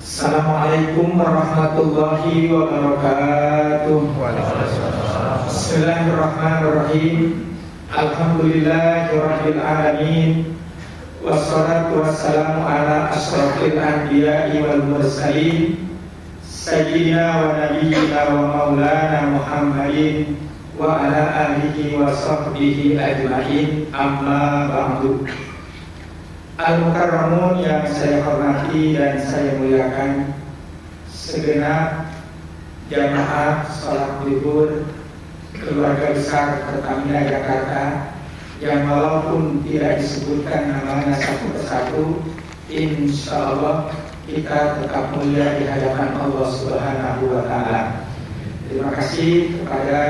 Assalamualaikum warahmatullahi wabarakatuh. Bismillahirrahmanirrahim. Alhamdulillahirabbil alamin. Wassalatu wassalamu ala asyrafil anbiya'i wal mursalin sayyidina wa nabiyyina wa maulana Muhammadin wa ala alihi wa sahbihi ajma'in. Amma ba'du. Al-Mukarramun yang saya hormati dan saya muliakan, segenap jamaah sholat libur keluarga besar Pertamina Jakarta yang walaupun tidak disebutkan namanya satu persatu, insya Allah kita tetap mulia di hadapan Allah Subhanahu wa Ta'ala. Terima kasih kepada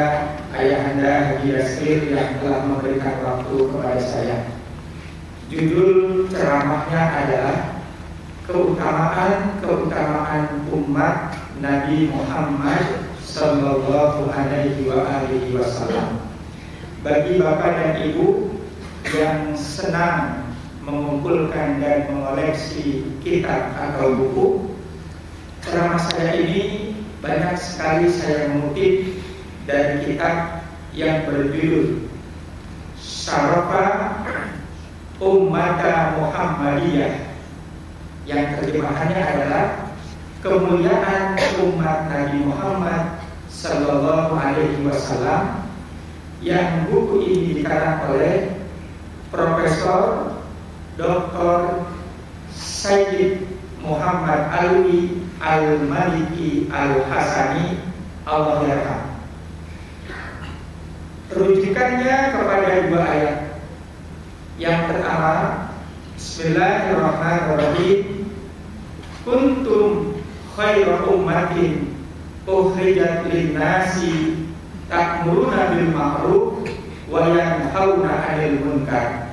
Ayahanda Haji Yasir yang telah memberikan waktu kepada saya. Judul ceramahnya adalah keutamaan umat Nabi Muhammad Sallallahu Alaihi Wasallam. Bagi bapak dan ibu yang senang mengumpulkan dan mengoleksi kitab atau buku, ceramah saya ini banyak sekali saya mengutip dari kitab yang berjudul Syarafa Ummata Muhammadiyah, yang terjemahannya adalah kemuliaan umat Nabi Muhammad Sallallahu Alaihi Wasallam, yang buku ini dikarang oleh Profesor Dr. Sayyid Muhammad Alwi Al-Maliki Al-Hasani, Allah yarham. Rujukannya kepada dua ayat. Yang pertama, Bismillahirrahmanirrahim. Kuntum khaira ummatin ukhrijat lin-nasi ta'muruna bil ma'ruf wa yanhauna 'anil munkar.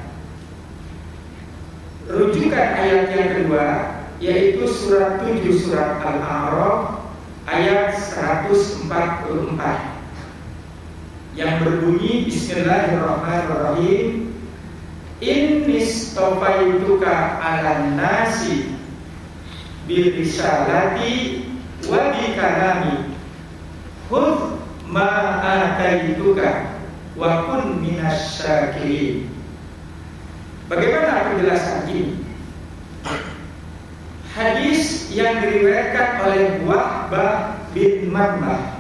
Rujukan ayat yang kedua yaitu surat 7 surat Al-A'raf ayat 144 yang berbunyi Bismillahirrahmanirrahim. Innistofaituka 'alan nasi birisalati wa bikalami khudh ma ataituka wa kun minasyakirin. Bagaimana penjelasan ini? Hadis yang diriwayatkan oleh Wahbah bin Manbah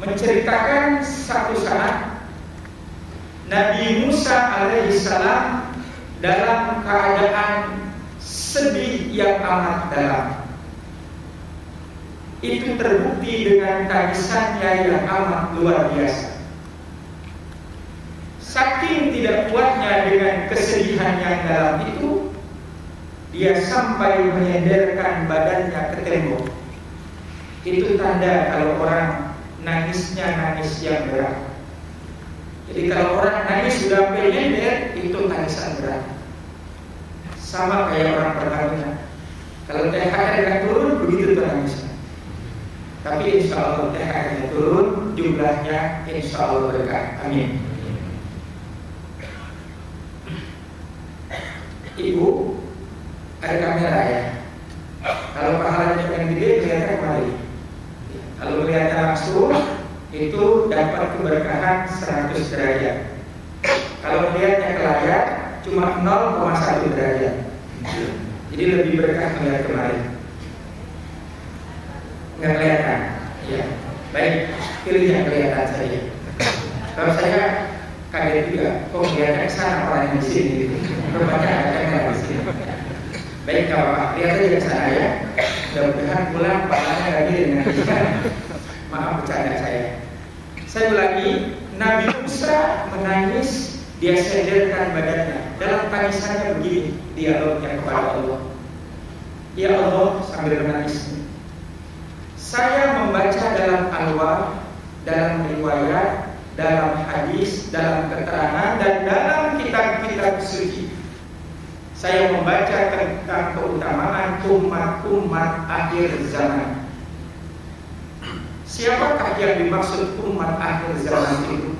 menceritakan satu saat Nabi Musa alaihissalam dalam keadaan sedih yang amat dalam. Itu terbukti dengan tangisannya yang amat luar biasa. Saking tidak kuatnya dengan kesedihan yang dalam itu, dia sampai menyenderkan badannya ke tembok. Itu tanda kalau orang nangisnya nangis yang berat. Jadi kalau orang nangis sudah menyender, itu tangisan berat. Sama kayak orang Pertamina. Kalau THR nggak turun, begitu tuh nangisnya. Tapi insya Allah THR-nya turun, jumlahnya insya Allah berkah. Amin. Ibu, ada kamera ya. Kalau pahalanya yang gede, kelihatan kembali. Kalau kelihatan langsung, itu dapat keberkahan 100 derajat. Kalau melihatnya ke layar cuma 0,1 derajat. Jadi lebih berkah melihat kemarin. Nggak kelihatan, ya. Baik, pilih yang kelihatan saja. Kalau saya kaget juga, kok kelihatan ke sana orang yang di sini. Rupanya ada kamera di sini. Baik, kalau lihat aja ke sana ya. Mudah-mudahan pulang palanya lagi dengan kita. Maaf bercanda saya. Saya ulangi, Nabi Musa menangis, dia senderkan badannya. Dalam tangisannya begini, dialognya kepada Allah. Ya Allah, sambil menangis, saya membaca dalam Al-Wahr, dalam riwayat, dalam hadis, dalam keterangan, dan dalam kitab-kitab suci. Saya membaca tentang keutamaan umat-umat akhir zaman. Siapakah yang dimaksud umat akhir zaman itu?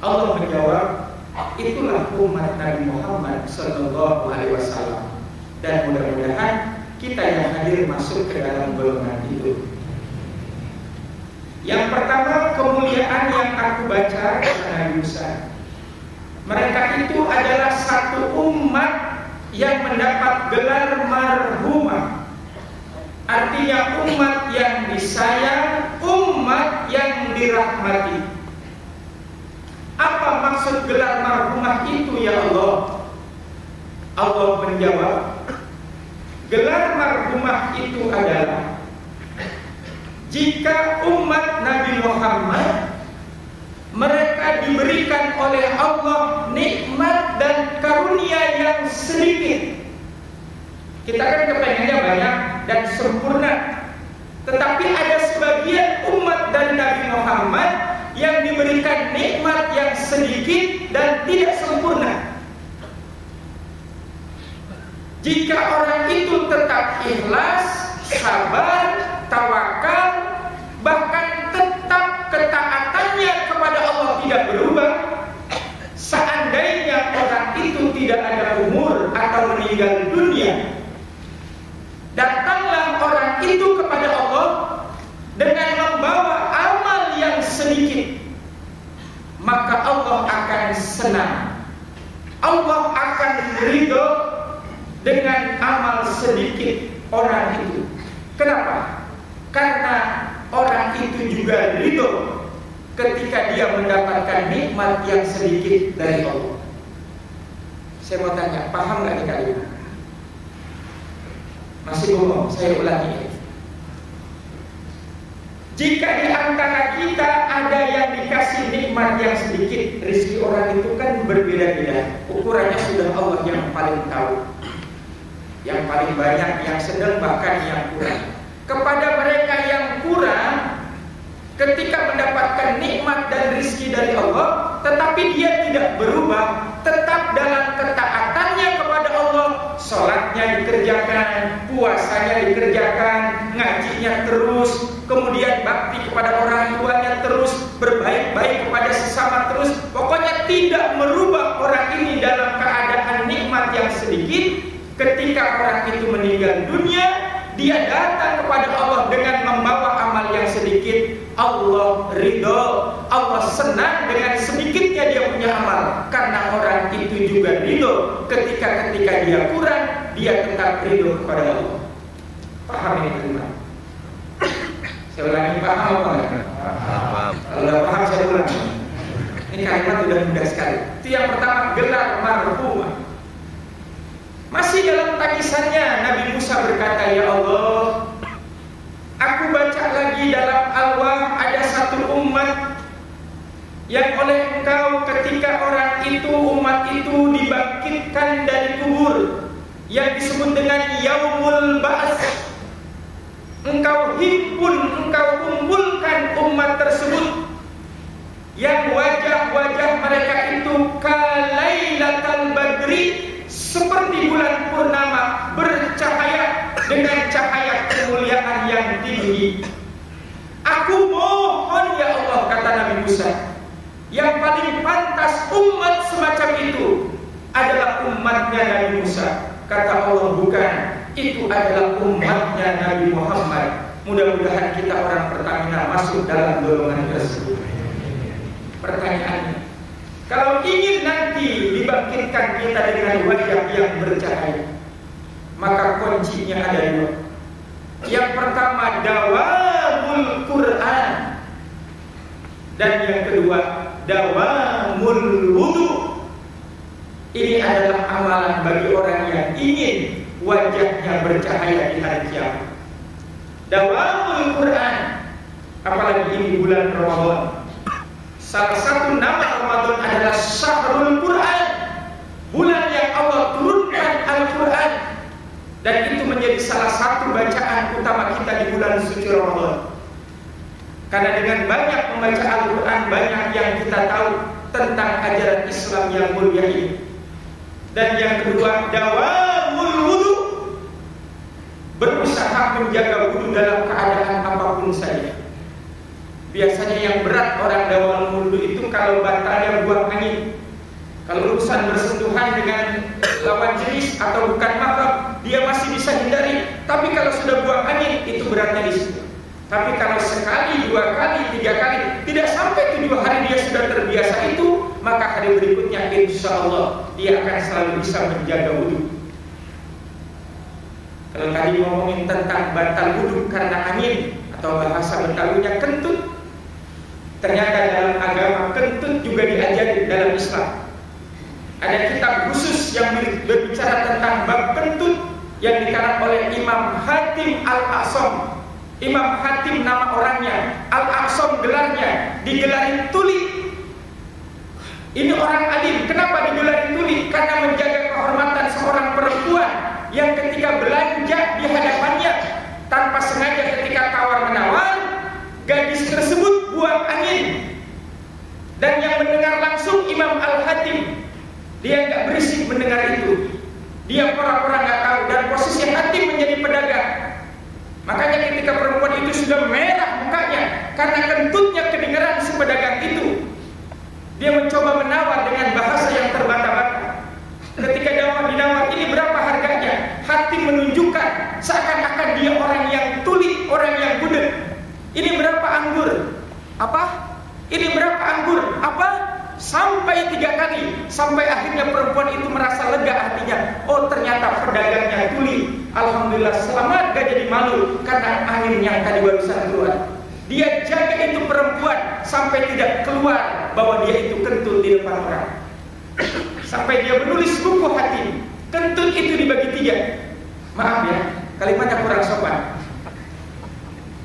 Allah menjawab, itulah umat Nabi Muhammad Sallallahu Alaihi Wasallam. Dan mudah-mudahan kita yang hadir masuk ke dalam golongan itu. Yang pertama, kemuliaan yang aku baca kata Nabi Musa. Mereka itu adalah satu umat yang mendapat gelar marhumah. Artinya umat yang disayang, umat yang dirahmati. Apa maksud gelar marhumah itu ya Allah? Allah menjawab, gelar marhumah itu adalah jika umat Nabi Muhammad mereka diberikan oleh Allah nikmat dan karunia yang sedikit. Kita kan kepengennya banyak dan sempurna, tetapi ada sebagian umat dari Nabi Muhammad yang diberikan nikmat yang sedikit dan tidak sempurna. Jika orang itu tetap ikhlas, sabar, tawakal, bahkan tetap ketaatannya kepada Allah tidak berubah, seandainya orang itu tidak ada umur atau meninggal dunia, datanglah orang itu kepada Allah dengan membawa amal yang sedikit, maka Allah akan senang, Allah akan ridho dengan amal sedikit orang itu. Kenapa? Karena orang itu juga ridho ketika dia mendapatkan nikmat yang sedikit dari Allah. Saya mau tanya, paham nggak nih kalian? Masih ngomong, saya ulangi. Jika di antara kita ada yang dikasih nikmat yang sedikit, rezeki orang itu kan berbeda-beda. Ukurannya sudah Allah yang paling tahu. Yang paling banyak, yang sedang, bahkan yang kurang. Kepada mereka yang kurang, ketika mendapatkan nikmat dan rezeki dari Allah, tetapi dia tidak berubah, tetap dalam ketaatannya kepada Allah, sholatnya dikerjakan, puasanya dikerjakan, ngajinya terus, kemudian bakti kepada orang tuanya terus, berbaik-baik kepada sesama terus, pokoknya tidak merubah orang ini dalam keadaan nikmat yang sedikit. Ketika orang itu meninggal dunia, dia datang kepada Allah dengan membawa amal yang sedikit. Allah ridho, Allah senang dengan sedikitnya dia punya amal, karena orang itu juga ridho ketika dia kurang, dia tetap ridho kepada Allah. Paham ini kalimat? Saya ulangi, paham apa enggak? Paham. Kalau paham saya ulangi. Ini kalimat sudah mudah sekali. Itu yang pertama, gelar marhumah. Masih dalam tangisannya Nabi Musa berkata, ya Allah, aku baca lagi dalam Al-Wahy ada satu umat yang oleh engkau ketika orang itu, umat itu dibangkitkan dari kubur, yang disebut dengan Yaumul Ba'ats. Engkau himpun, engkau kumpulkan umat tersebut yang wajah-wajah mereka itu kalailatal badri, seperti bulan purnama, bercahaya dengan cahaya kemuliaan yang tinggi. Aku mohon ya Allah, kata Nabi Musa, yang paling pantas umat semacam itu adalah umatnya Nabi Musa. Kata Allah, bukan, itu adalah umatnya Nabi Muhammad. Mudah-mudahan kita orang Pertamina masuk dalam golongan tersebut. Pertanyaannya, kalau ingin nanti dibangkitkan kita dengan wajah yang bercahaya, maka kuncinya ada dua. Yang pertama, dawamul Quran, dan yang kedua, dawamul wudu. Ini adalah amalan bagi orang yang ingin wajahnya bercahaya di hari kiamat. Dawamul Quran, apalagi ini bulan Ramadan. Salah satu nama Ramadan adalah Syahrul Quran, bulan yang Allah turunkan Al-Quran, dan itu menjadi salah satu bacaan utama kita di bulan suci Ramadan. Karena dengan banyak membaca Al-Quran, banyak yang kita tahu tentang ajaran Islam yang mulia ini. Dan yang kedua, dawamul wudu, berusaha menjaga wudu dalam keadaan apapun saja. Biasanya yang berat orang dawamul wudu itu kalau bantalnya buang angin. Kalau urusan bersentuhan dengan lawan jenis atau bukan mahram, dia masih bisa hindari. Tapi kalau sudah buang angin, itu beratnya di situ. Tapi kalau sekali, 2 kali, 3 kali, tidak sampai 7 hari dia sudah terbiasa itu, maka hari berikutnya insya Allah dia akan selalu bisa menjaga wudhu. Kalau tadi ngomongin tentang batal wudhu karena angin atau bahasa Betawinya kentut, ternyata dalam agama kentut juga diajari dalam Islam. Ada kitab khusus yang berbicara tentang bab kentut yang dikarang oleh Imam Hatim Al-Aqsam. Imam Hatim nama orangnya, Al-Aqsam gelarnya, digelarin tuli. Ini orang alim. Kenapa digelarin tuli? Karena menjaga kehormatan seorang perempuan yang ketika belanja di hadapannya tanpa sengaja ketika tawar-menawar, gadis tersebut buang angin. Dan yang mendengar langsung Imam Al-Hatim. Dia nggak berisik mendengar itu. Dia pura-pura nggak tahu, dan posisi Hatim menjadi pedagang. Makanya ketika perempuan itu sudah merah mukanya karena kentutnya kedengaran si pedagang itu, dia mencoba menawar dengan bahasa yang terbata-bata. Ketika dinawar, ini berapa harganya? Hatim menunjukkan seakan-akan dia orang yang tuli, orang yang budek. Ini berapa anggur? Apa? Ini berapa anggur? Apa? Sampai 3 kali, sampai akhirnya perempuan itu merasa lega hatinya. Oh, ternyata pedagangnya tuli. Alhamdulillah, selamat, gak jadi malu karena angin yang tadi barusan keluar. Dia jaga itu perempuan sampai tidak keluar bahwa dia itu kentut di depan orang. Sampai dia menulis buku hati. Kentut itu dibagi 3. Maaf ya, kalimatnya kurang sopan.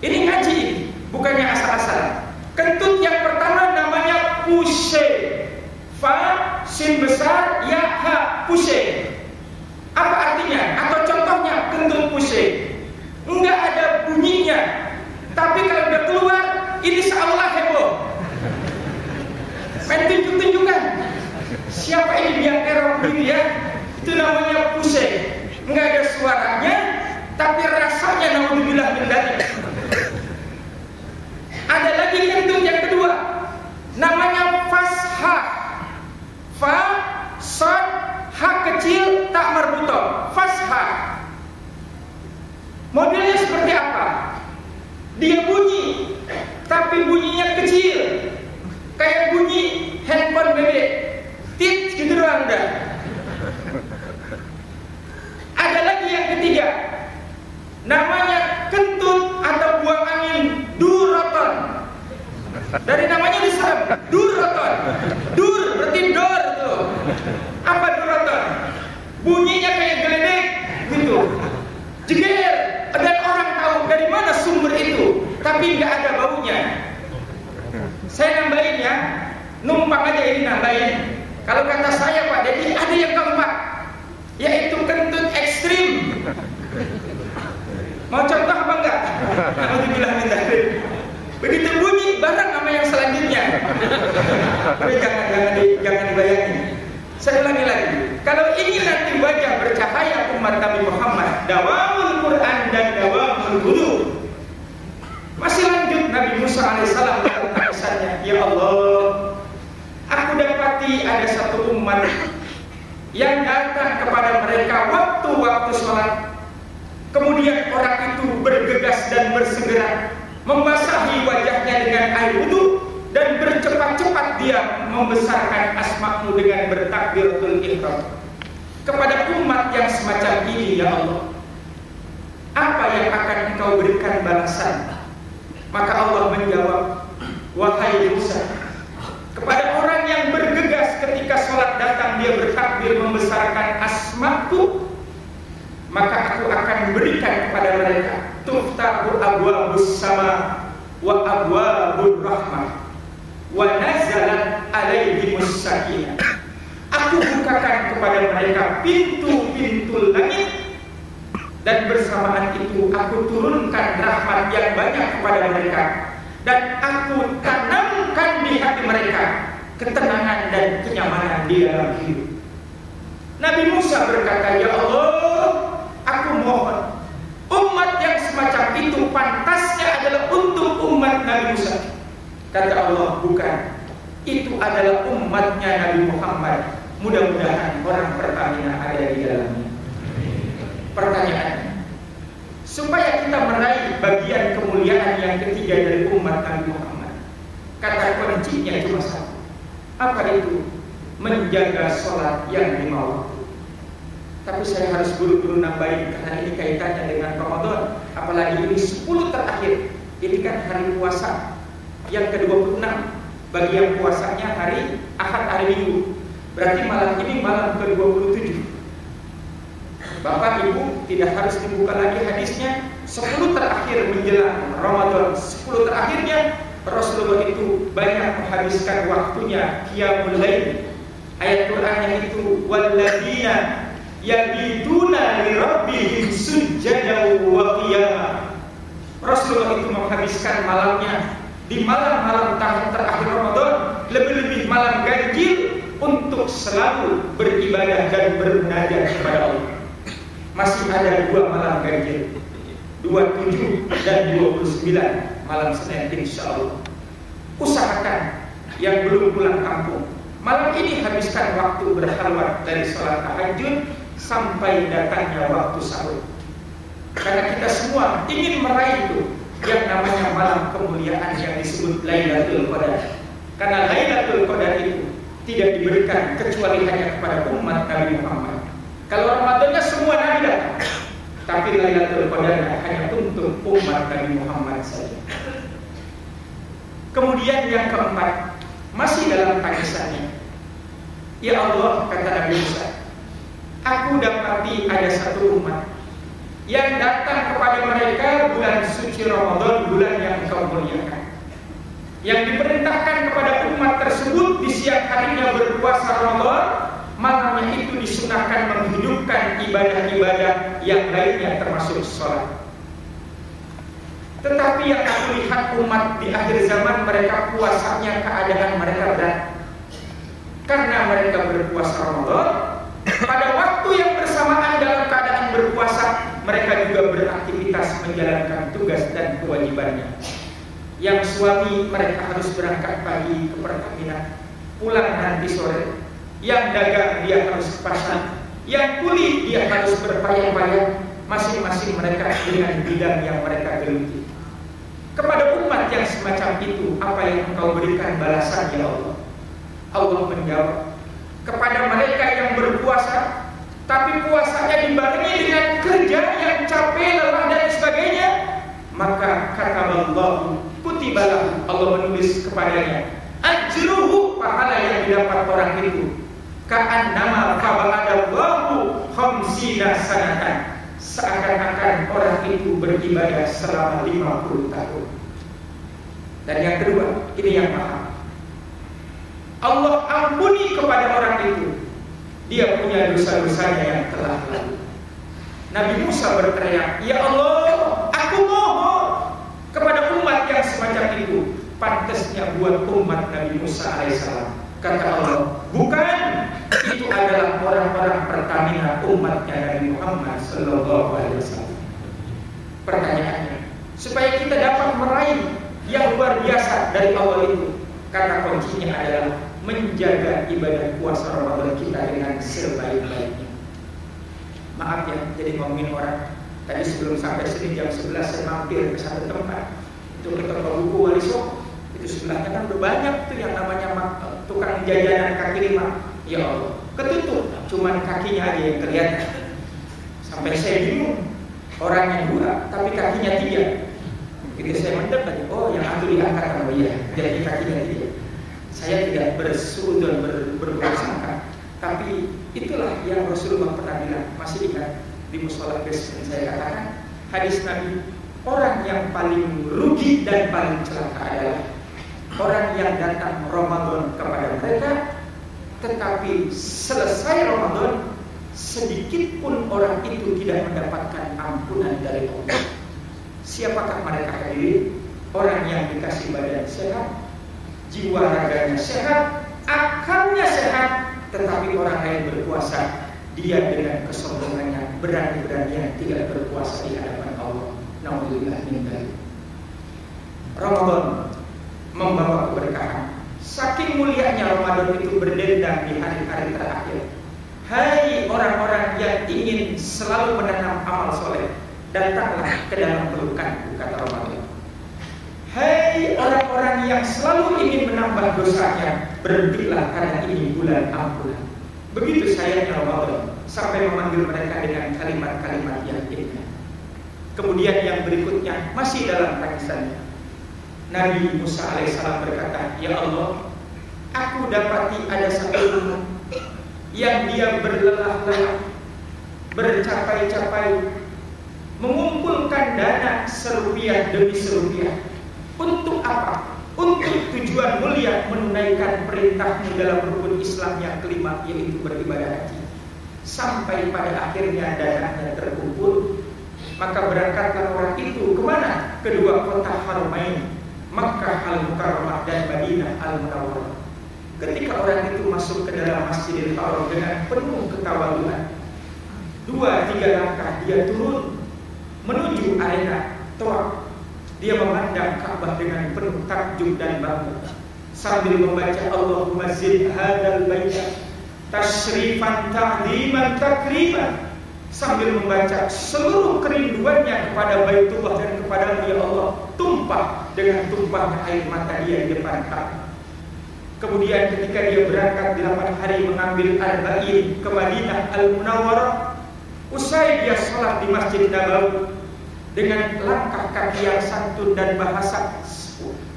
Ini ngaji, bukannya asal-asalan. Kentut yang pertama namanya pushe. Fa, sin besar, ya, ha, pushe. Apa artinya? Atau contohnya kentut pushe. Enggak ada bunyinya. Tapi kalau udah keluar, ini seolah heboh. Main tunjuk-tunjukkan. Siapa ini biang teror gitu ya? Itu namanya pushe. Enggak ada suaranya, tapi rasanya naudzubillah min dzalik. Ada lagi kentut yang kedua, namanya fashah. Fa, sad, ha kecil, tak marbutoh. Fashah. Modelnya seperti apa? Dia bunyi, tapi bunyinya kecil, kayak bunyi handphone bebek. Tit gitu doang udah. Ada lagi yang ketiga, namanya kentut atau buang angin duroton. Dari namanya diserap, duroton. Dur berarti dor tuh. Apa duroton? Bunyinya kayak geledek gitu, jeger. Dan orang tahu dari mana sumber itu, tapi nggak ada baunya. Saya nambahin ya, numpang aja ini nambahin. Kalau kata saya Pak Dedi, ada yang keempat, yaitu kentut ekstrim. Mau contoh apa enggak? Alhamdulillah minta. Begitu bunyi barang nama yang selanjutnya. Tapi jangan dibayangin. Saya ulangi lagi. Kalau ingin nanti wajah bercahaya umat Nabi Muhammad, dawamul Quran dan dawamul wudu. Masih lanjut Nabi Musa alaihissalam dalam tulisannya, ya Allah, aku dapati ada satu umat yang datang kepada mereka waktu-waktu sholat. Kemudian orang itu bergegas dan bersegera membasahi wajahnya dengan air wudu dan bercepat-cepat dia membesarkan asma-Mu dengan bertakbiratul ihram. Kepada umat yang semacam ini, ya Allah, apa yang akan Engkau berikan balasan? Maka Allah menjawab, wahai Musa, kepada orang yang bergegas ketika sholat datang dia bertakbir membesarkan asma-Ku, maka aku akan berikan kepada mereka tuftahu abwabus sama wa abwabur rahmah wa nazalat alaihimus sakinah. Aku bukakan kepada mereka pintu-pintu langit, dan bersamaan itu aku turunkan rahmat yang banyak kepada mereka, dan aku tanamkan di hati mereka ketenangan dan kenyamanan di dalam hidup. Nabi Musa berkata, ya Allah, aku mohon umat yang semacam itu pantasnya adalah untuk umat Nabi Musa. Kata Allah, bukan, itu adalah umatnya Nabi Muhammad. Mudah-mudahan orang Pertamina ada di dalamnya. Pertanyaannya, supaya kita meraih bagian kemuliaan yang ketiga dari umat Nabi Muhammad, kata kuncinya cuma satu. Apa itu? Menjaga sholat yang 5 waktu. Tapi saya harus buru-buru nambahin karena ini kaitannya dengan Ramadan. Apalagi ini 10 terakhir. Ini kan hari puasa yang ke-26. Bagi yang puasanya hari Ahad, hari Minggu. Berarti malam ini malam ke-27. Bapak Ibu tidak harus dibuka lagi hadisnya. 10 terakhir menjelang Ramadan, 10 terakhirnya Rasulullah itu banyak menghabiskan waktunya qiyamul lail. Ayat Qur'annya itu walladzina yabiduna li rabbihim sujjadan wa qiyama. Rasulullah itu menghabiskan malamnya di malam-malam tahun terakhir Ramadan, lebih-lebih malam ganjil untuk selalu beribadah dan bermunajat kepada Allah. Masih ada 2 malam ganjil, 27 dan 29 malam Senin insyaallah. Usahakan yang belum pulang kampung, malam ini habiskan waktu berkhalwat dari sholat tahajud sampai datangnya waktu sahur. Karena kita semua ingin meraih itu yang namanya malam kemuliaan yang disebut Lailatul Qadar. Karena Lailatul Qadar itu tidak diberikan kecuali hanya kepada umat Nabi Muhammad. Kalau Ramadannya semua Nabi datang, tapi Lailatul Qadar hanya untuk umat Nabi Muhammad saja. Kemudian yang keempat, masih dalam tangisannya. Ya Allah, kata Nabi Musa, aku dapati ada satu umat yang datang kepada mereka bulan suci Ramadan, bulan yang engkau muliakan, yang diperintahkan kepada umat tersebut di siang harinya berpuasa Ramadan, malamnya itu disunahkan menghidupkan ibadah-ibadah yang lainnya termasuk sholat. Tetapi yang aku lihat umat di akhir zaman, mereka puasanya keadaan mereka berat. Karena mereka berpuasa Ramadan, pada waktu yang bersamaan dalam keadaan berpuasa, mereka juga beraktivitas menjalankan tugas dan kewajibannya. Yang suami mereka harus berangkat pagi ke Pertamina, pulang nanti sore. Yang dagang dia harus ke pasar, yang kuli dia harus berpayah-payah, masing-masing mereka dengan bidang yang mereka geluti. Kepada umat yang semacam itu, apa yang engkau berikan balasan ya Allah? Allah menjawab, kepada mereka yang berpuasa, tapi puasanya dibarengi dengan kerja yang capek, lelah dan sebagainya, maka kata Allah, kutibalah, Allah menulis kepadanya, ajruhu, pahala yang didapat orang itu, ka'annama faba'adallahu khamsina sanatan, seakan-akan orang itu beribadah selama 50 tahun. Dan yang kedua, ini yang mahal, Allah ampuni kepada orang itu, dia punya dosa-dosanya yang telah lalu. Nabi Musa berteriak, ya Allah, aku mohon kepada umat yang semacam itu, pantasnya buat umat Nabi Musa alaihissalam. Kata Allah, bukan, itu adalah orang-orang Pertamina umatnya Nabi Muhammad sallallahu alaihi wasallam. Pertanyaannya, supaya kita dapat meraih yang luar biasa dari Allah itu, kata kuncinya adalah menjaga ibadah puasa Ramadan kita dengan sebaik-baiknya. Maaf ya, jadi ngomongin orang. Tadi sebelum sampai sini jam 11 saya mampir ke satu tempat, itu ke toko buku Wali Songo. Itu sebelahnya kan udah banyak tuh yang namanya tukang jajanan kaki lima. Ya Allah, ketutup, cuman kakinya aja yang kelihatan. Sampai saya bingung, orangnya 2, tapi kakinya 3. Jadi saya mendap aja, oh yang satu diangkat sama dia, jadi kakinya 3. Saya tidak bersuudzon berprasangka, tapi itulah yang Rasulullah pernah bilang. Masih ingat di mushola basement saya katakan hadis Nabi, orang yang paling rugi dan paling celaka adalah orang yang datang Ramadan kepada mereka, tetapi selesai Ramadan sedikit pun orang itu tidak mendapatkan ampunan dari Allah. Siapakah mereka hadirin? Orang yang dikasih badan sehat, jiwa raganya sehat, akalnya sehat, tetapi orang lain berpuasa, dia dengan kesombongannya berani-beraninya tidak berpuasa di hadapan Allah. Naudzubillah min dzalik. Ramadan membawa keberkahan. Saking mulianya Ramadan itu berdendang di hari-hari terakhir. Hai orang-orang yang ingin selalu menanam amal soleh, datanglah ke dalam pelukanku, kata Ramadan. Hai orang-orang yang selalu ingin menambah dosanya, berhentilah karena ini bulan ampunan. Begitu sayangnya Ramadan, sampai memanggil mereka dengan kalimat-kalimat yang indah. Kemudian yang berikutnya masih dalam tangisannya. Nabi Musa alaihissalam berkata, ya Allah, aku dapati ada satu umat yang dia berlelah-lelah, bercapai-capai, mengumpulkan dana serupiah demi serupiah. Untuk apa? Untuk tujuan mulia menunaikan perintahmu dalam rukun Islam yang kelima, yaitu beribadah haji. Sampai pada akhirnya dananya terkumpul, maka berangkatlah orang itu kemana? Kedua kota Haramain, Makkah Al-Mukarramah dan Madinah Al-Munawwarah. Ketika orang itu masuk ke dalam Masjidil Haram dengan penuh ketawaduan, 2-3 langkah dia turun menuju arena tawaf. Dia memandang Ka'bah dengan penuh takjub dan bangga sambil membaca Allahumma zid hadzal baita tasyrifan ta'ziman takriman, sambil membaca seluruh kerinduannya kepada Baitullah dan kepada ya Allah tumpah dengan tumpahnya air mata dia di depan Ka'bah. Kemudian ketika dia berangkat 8 hari mengambil Arba'in ke Madinah Al-Munawwarah, usai dia sholat di Masjid Nabawi dengan langkah kaki yang santun dan bahasa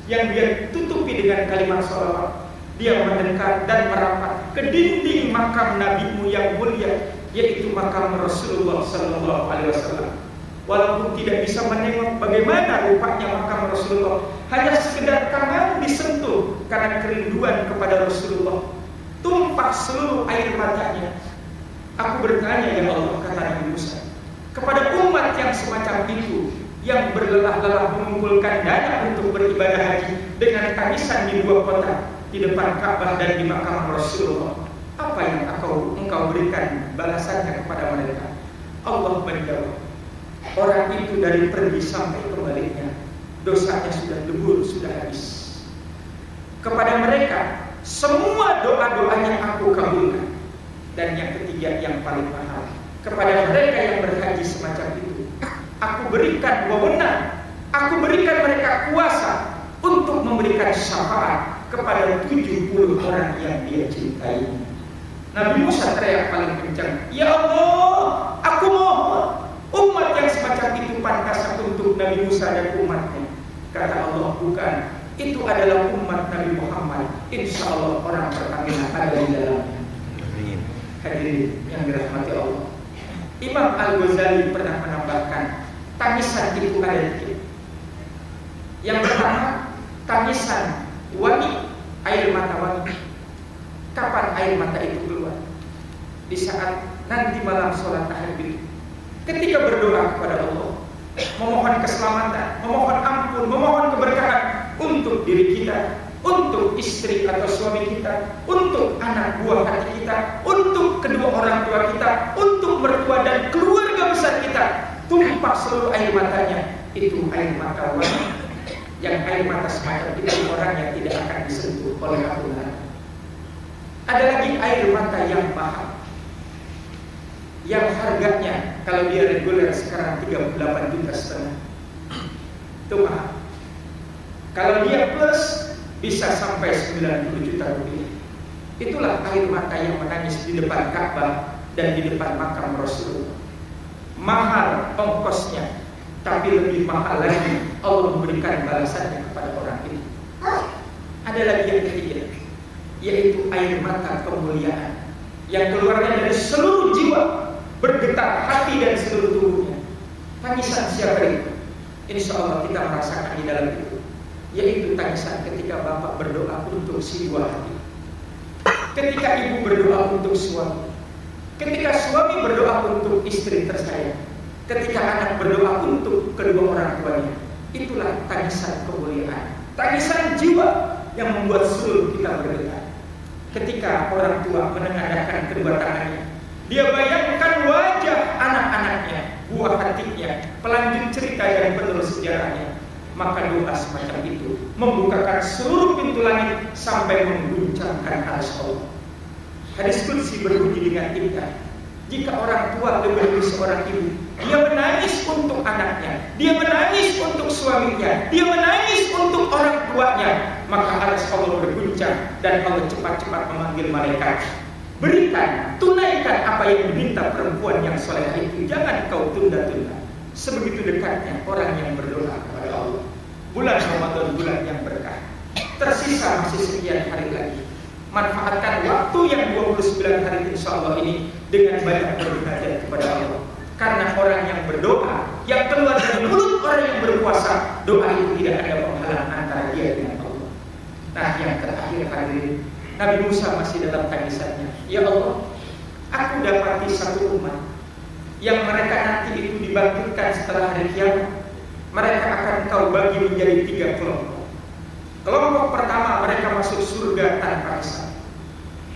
yang dia tutupi dengan kalimat sholawat, dia mendekat dan merapat ke dinding makam nabimu yang mulia, yaitu makam Rasulullah Sallallahu Alaihi Wasallam. Walaupun tidak bisa menengok bagaimana rupanya makam Rasulullah, hanya sekedar tangan disentuh karena kerinduan kepada Rasulullah, tumpah seluruh air matanya. Aku bertanya, ya Allah, kata Nabi Musa, kepada umat yang semacam itu, yang berlelah-lelah mengumpulkan dana untuk beribadah haji dengan tangisan di 2 kota, di depan Ka'bah dan di makam Rasulullah, apa yang engkau berikan balasannya kepada mereka? Allah menjawab, orang itu dari pergi sampai kembalinya dosanya sudah lebur, sudah habis. Kepada mereka semua doa-doanya aku kabulkan. Dan yang ketiga yang paling mahal, kepada mereka yang berhaji semacam itu, aku berikan wewenang, aku berikan mereka kuasa untuk memberikan syafaat kepada 70 orang yang dia cintai. Nabi Musa teriak paling kencang, ya Allah, aku mohon umat yang semacam itu pantas untuk Nabi Musa dan umatnya. Kata Allah, bukan, itu adalah umat Nabi Muhammad. Insya Allah orang pertamina ada di dalamnya. Hadirin yang dirahmati Allah, Imam Al-Ghazali pernah menambahkan, tangisan itu ada 3. Yang pertama, tangisan wani, air mata wani. Kapan air mata itu keluar? Di saat nanti malam sholat tahajud, ketika berdoa kepada Allah, memohon keselamatan, memohon ampun, memohon keberkahan untuk diri kita, untuk istri atau suami kita, untuk anak buah hati kita, untuk kedua orang tua kita, untuk mertua dan keluarga besar kita. Tumpah seluruh air matanya, itu air mata wani. Yang air mata semacam itu orang yang tidak akan disentuh oleh api neraka. Ada lagi air mata yang mahal, yang harganya kalau dia reguler sekarang 38,5 juta. Itu mahal. Kalau dia plus bisa sampai 90 juta rupiah. Itulah air mata yang menangis di depan Ka'bah dan di depan makam Rasulullah. Mahal ongkosnya, tapi lebih mahal lagi Allah memberikan balasannya kepada orang itu. Ada lagi yang ketiga, yaitu air mata kemuliaan yang keluarnya dari seluruh jiwa, bergetar hati dan seluruh tubuhnya. Tangisan siapa itu? Insya Allah kita merasakan di dalam itu, yaitu tangisan ketika bapak berdoa untuk si buah hati, ketika ibu berdoa untuk suami, ketika suami berdoa untuk istri tersayang, ketika anak berdoa untuk kedua orang tuanya. Itulah tangisan kemuliaan, tangisan jiwa yang membuat seluruh kita bergetar. Ketika orang tua menengadahkan kedua tangannya, dia bayangkan wajah anak-anaknya, buah hatinya, pelanjut cerita dan penerus sejarahnya, maka doa semacam itu membukakan seluruh pintu langit sampai mengguncangkan arsy Allah. Hadis qudsi berbunyi dengan indah. Jika orang tua lebih dari seorang ibu, dia menangis untuk anaknya, dia menangis untuk suaminya, dia menangis untuk orang tuanya, maka arsy Allah berguncang dan Allah cepat-cepat memanggil malaikat. Berikan, tunaikan apa yang diminta perempuan yang soleh itu. Jangan kau tunda-tunda. Sebegitu dekatnya orang yang berdoa kepada Allah. Bulan Ramadan, bulan yang berkah. Tersisa masih sekian hari lagi. Manfaatkan waktu yang 29 hari insya Allah ini dengan banyak beribadah kepada Allah. Karena orang yang berdoa, yang keluar dari mulut orang yang berpuasa, doa itu tidak ada penghalang antara dia dengan Allah. Nah, yang terakhir hadirin, Nabi Musa masih dalam tangisannya. Ya Allah, aku dapati satu umat yang mereka nanti itu dibangkitkan setelah hari kiamat. Mereka akan kau bagi menjadi 3 kelompok. Kelompok pertama, mereka masuk surga tanpa hisab.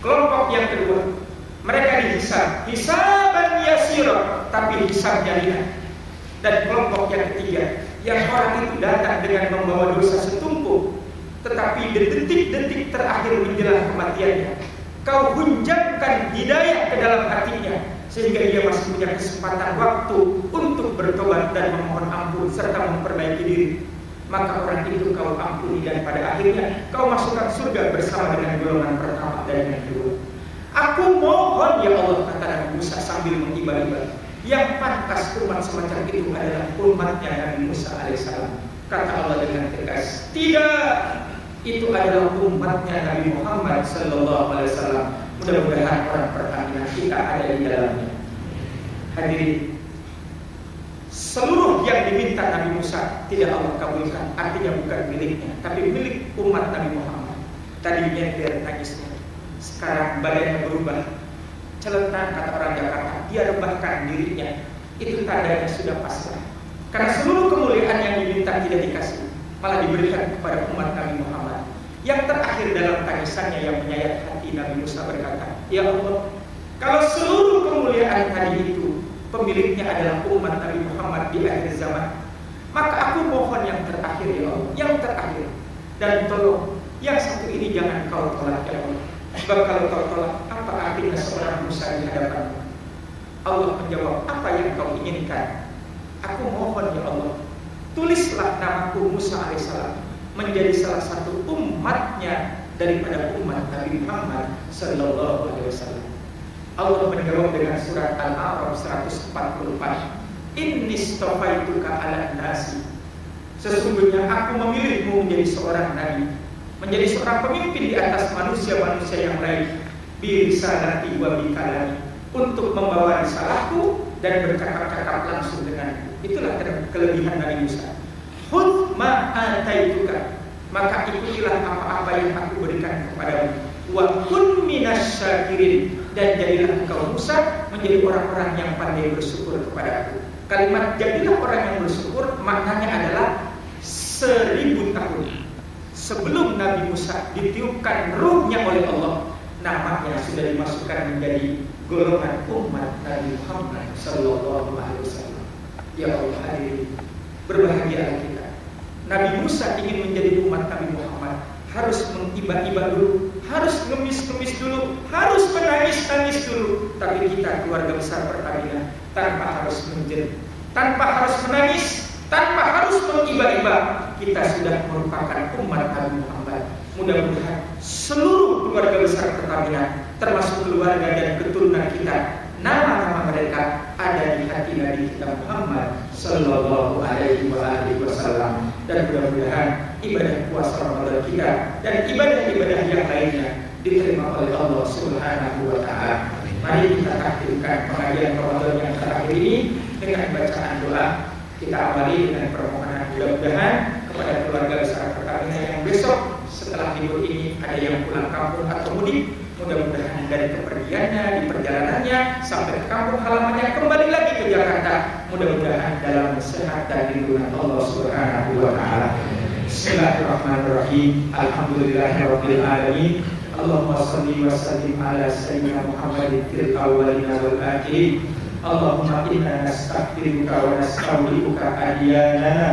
Kelompok yang kedua, mereka dihisab, hisaban yasira, tapi hisabnya ringan. Dan kelompok yang ketiga, yang orang itu datang dengan membawa dosa setumpuk, tetapi di detik-detik terakhir menjelang kematiannya, kau hunjamkan hidayah ke dalam hatinya, sehingga dia masih punya kesempatan waktu untuk bertobat dan memohon ampun serta memperbaiki diri. Maka orang itu kau ampuni dan pada akhirnya kau masukkan surga bersama dengan golongan pertama dan yang kedua. Aku mohon ya Allah, kata Nabi Musa sambil mengibah-ibah, yang pantas umat semacam itu adalah umatnya Nabi Musa alaihissalam. Kata Allah dengan tegas, tidak, itu adalah umatnya Nabi Muhammad sallallahu alaihi wasallam. Mudah-mudahan orang pertama kita ada di dalamnya. Hadirin, seluruh yang diminta Nabi Musa tidak Allah kabulkan, artinya bukan miliknya, tapi milik umat Nabi Muhammad. Tadinya dia nangisnya, sekarang badannya berubah, celentang kata orang Jakarta, dia rebahkan dirinya. Itu tandanya sudah pasrah. Karena seluruh kemuliaan yang diminta tidak dikasih, malah diberikan kepada umat Nabi Muhammad. Yang terakhir dalam tangisannya yang menyayat hati, Nabi Musa berkata, ya Allah, kalau seluruh kemuliaan tadi itu pemiliknya adalah umat Nabi Muhammad di akhir zaman, maka aku mohon yang terakhir ya Allah, yang terakhir. Dan tolong yang satu ini jangan kau tolak ya Allah. Sebab kalau kau tolak, apa artinya seorang Musa di hadapanmu? Allah menjawab, apa yang kau inginkan? Aku mohon ya Allah, tulislah namaku Musa alaihissalam menjadi salah satu umatnya daripada umat Nabi Muhammad sallallahu alaihi wasallam. Allah menjawab dengan surat Al-A'raf 144, Inni stofaituka ala nasi, sesungguhnya aku memilihmu menjadi seorang nabi, menjadi seorang pemimpin di atas manusia-manusia yang lain, birisalati wa bikalami, untuk membawa risalahku dan bercakap-cakap langsung denganku. Itulah kelebihan Nabi Musa. Khudh ma ataituka, maka ikutilah apa-apa yang aku berikan kepadamu. Wa kun minasyakirin, dan jadilah engkau Musa menjadi orang-orang yang pandai bersyukur kepadaku. Kalimat jadilah orang yang bersyukur maknanya adalah 1000 tahun sebelum Nabi Musa ditiupkan ruhnya oleh Allah, namanya sudah dimasukkan menjadi golongan umat Nabi Muhammad sallallahu alaihi wasallam. Ya Allah, hadirin, berbahagialah kita. Nabi Musa ingin menjadi umat Nabi Muhammad, harus mengibah-ibah dulu, harus ngemis-ngemis dulu, harus menangis-nangis dulu. Tapi kita keluarga besar Pertamina, tanpa harus menjerit, tanpa harus menangis, tanpa harus mengibah-ibah, kita sudah merupakan umat Nabi Muhammad. Mudah-mudahan seluruh keluarga besar Pertamina, termasuk keluarga dan keturunan kita, nama-nama mereka ada di hati Nabi kita Muhammad sallallahu alaihi wasallam. Dan mudah-mudahan ibadah puasa Ramadan kita dan ibadah-ibadah yang lainnya diterima oleh Allah Subhanahu wa taala. Mari kita akhirkan pengajian Ramadan yang terakhir ini dengan bacaan doa. Kita awali dengan permohonan mudah-mudahan kepada keluarga besar Pertamina yang besok setelah libur ini ada yang pulang kampung atau mudik, mudah-mudahan dari kepergiannya, di perjalanannya sampai ke kampung halamannya kembali lagi ke Jakarta, mudah-mudahan dalam sehat dan lindungan Allah Subhanahu wa taala. Bismillahirrahmanirrahim. Alhamdulillahirabbil alamin. Allahumma shalli wa sallim ala sayyidina Muhammadin fil awwalin wal akhirin. Allahumma inna nastaghfiruka wa nasta'udzika adyanana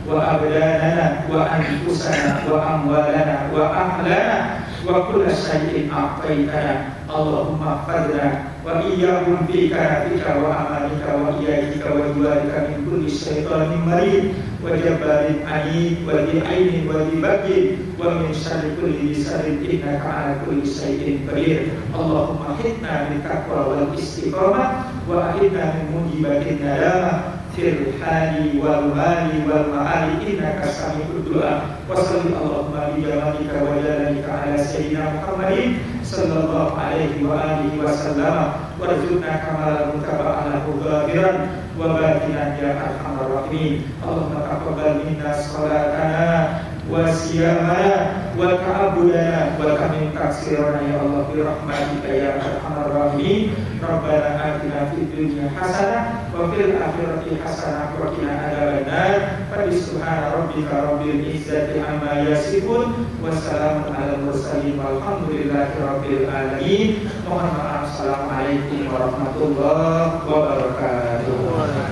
وأبداننا وأنفسنا وأموالنا وأهلنا وكل شيء أعطيتنا اللهم احفظنا وإياهم في كنفك وأمانك وإياك وجوارك من كل شيطان مريض وجبار عنيد وذي عين وذي بغي ومن شر كل شر إنك على كل شيء قدير اللهم أحطنا بالتقوى والاستقامة وأحطنا من موجبات الندامة في الحال والمال والمعال إنك سميع الدعاء وصل اللهم بجمالك وجلالك على سيدنا محمد صلى الله عليه وآله وسلم وارزقنا كمال المتبع له ظاهرا وباطنا يا أرحم الراحمين اللهم تقبل منا صلاتنا وصيامنا وتعبدنا وتمم تقصيرنا يا الله برحمتك يا أرحم الراحمين ربنا آتنا في الدنيا حسنة وفي الآخرة حسنة وقنا عذاب النار فسبحان ربك رب العزة عما يصفون وسلام على المرسلين والحمد لله رب العالمين. Mohon maaf. Assalamualaikum warahmatullahi wabarakatuh.